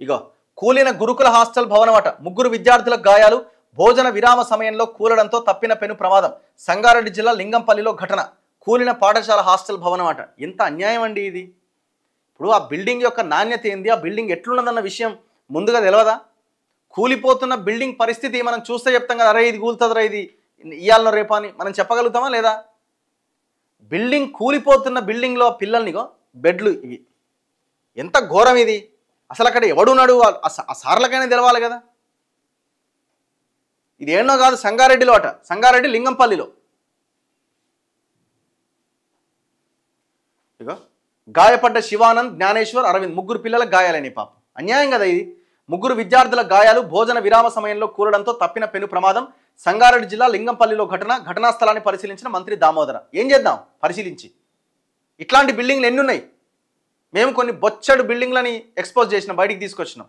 ఇగో కూలిన గురుకుల హాస్టల్ భవనం అట, ముగ్గురు విద్యార్థులకు గాయాలు, భోజన విరామ సమయంలో కూలడంతో తప్పిన పెను ప్రమాదం. సంగారెడ్డి జిల్లా లింగంపల్లిలో ఘటన, కూలిన పాఠశాల హాస్టల్ భవనం అట. ఎంత అన్యాయం అండి ఇది. ఇప్పుడు ఆ బిల్డింగ్ యొక్క నాణ్యత ఏంది, ఆ బిల్డింగ్ ఎట్లున్నదన్న విషయం ముందుగా తెలియదా? కూలిపోతున్న బిల్డింగ్ పరిస్థితి మనం చూస్తే చెప్తాం కదా, అరే ఇది కూలుతుందిరా, ఇది ఇయ్యాలనో రేపా అని మనం చెప్పగలుగుతామా లేదా? బిల్డింగ్ కూలిపోతున్న బిల్డింగ్లో పిల్లల్నిగో బెడ్లు ఇవి, ఎంత ఘోరం ఇది. అసలు అక్కడ ఎవడున్నాడు ఆ సార్లకైనా తెలవాలి కదా. ఇది ఏమో కాదు, సంగారెడ్డిలో అట, సంగారెడ్డి లింగంపల్లిలో. ఇగో గాయపడ్డ శివానంద్, జ్ఞానేశ్వర్, అరవింద్ ముగ్గురు పిల్లలకు గాయాలని. పాపం అన్యాయం కదా ఇది. ముగ్గురు విద్యార్థుల గాయాలు, భోజన విరామ సమయంలో కూలడంతో తప్పిన పెను ప్రమాదం. సంగారెడ్డి జిల్లా లింగంపల్లిలో ఘటన. ఘటనా స్థలాన్ని పరిశీలించిన మంత్రి దామోదర. ఏం చేద్దాం పరిశీలించి? ఇట్లాంటి బిల్డింగ్లు ఎన్ని ఉన్నాయి? మేము కొన్ని బొచ్చడు బిల్డింగ్లని ఎక్స్పోజ్ చేసినాం, బయటికి తీసుకొచ్చినాం.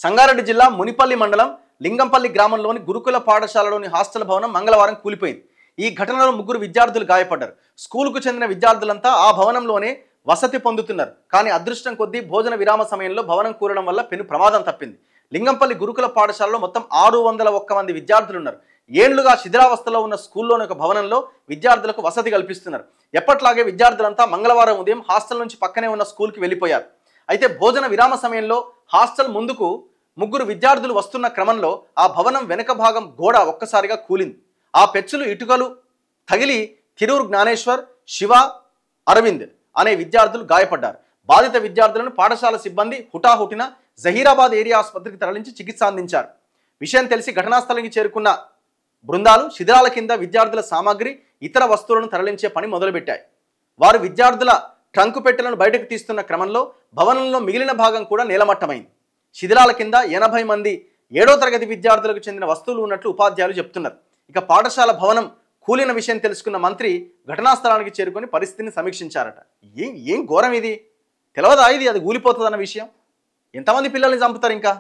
సంగారెడ్డి జిల్లా మునిపల్లి మండలం లింగంపల్లి గ్రామంలోని గురుకుల పాఠశాలలోని హాస్టల్ భవనం మంగళవారం కూలిపోయింది. ఈ ఘటనలో ముగ్గురు విద్యార్థులు గాయపడ్డారు. స్కూలుకు చెందిన విద్యార్థులంతా ఆ భవనంలోనే వసతి పొందుతున్నారు. కానీ అదృష్టం కొద్దీ భోజన విరామ సమయంలో భవనం కూలడం వల్ల పెను ప్రమాదం తప్పింది. లింగంపల్లి గురుకుల పాఠశాలలో మొత్తం 601 మంది విద్యార్థులు ఉన్నారు. ఏళ్లుగా శిథిలావస్థలో ఉన్న స్కూల్లోని ఒక భవనంలో విద్యార్థులకు వసతి కల్పిస్తున్నారు. ఎప్పట్లాగే విద్యార్థులంతా మంగళవారం ఉదయం హాస్టల్ నుంచి పక్కనే ఉన్న స్కూల్కి వెళ్ళిపోయారు. అయితే భోజన విరామ సమయంలో హాస్టల్ ముందుకు ముగ్గురు విద్యార్థులు వస్తున్న క్రమంలో ఆ భవనం వెనుక భాగం గోడ ఒక్కసారిగా కూలింది. ఆ పెచ్చులు ఇటుకలు తగిలి తిరూరు జ్ఞానేశ్వర్, శివ, అరవింద్ అనే విద్యార్థులు గాయపడ్డారు. బాధిత విద్యార్థులను పాఠశాల సిబ్బంది హుటాహుటిన జహీరాబాద్ ఏరియా ఆసుపత్రికి తరలించి చికిత్స అందించారు. విషయం తెలిసి ఘటనా స్థలానికి చేరుకున్న బృందాలు శిథిలాల కింద విద్యార్థుల సామాగ్రి, ఇతర వస్తువులను తరలించే పని మొదలుపెట్టాయి. వారు విద్యార్థుల ట్రంకు పెట్టెలను బయటకు తీస్తున్న క్రమంలో భవనంలో మిగిలిన భాగం కూడా నేలమట్టమైంది. శిథిలాల కింద 80 మంది 7వ తరగతి విద్యార్థులకు చెందిన వస్తువులు ఉన్నట్లు ఉపాధ్యాయులు చెప్తున్నారు. ఇక పాఠశాల భవనం కూలిన విషయం తెలుసుకున్న మంత్రి ఘటనా స్థలానికి చేరుకొని పరిస్థితిని సమీక్షించారట. ఏం ఘోరం ఇది, తెలియదా ఇది అది కూలిపోతుందన్న విషయం? ఎంతమంది పిల్లల్ని చంపుతారు ఇంకా?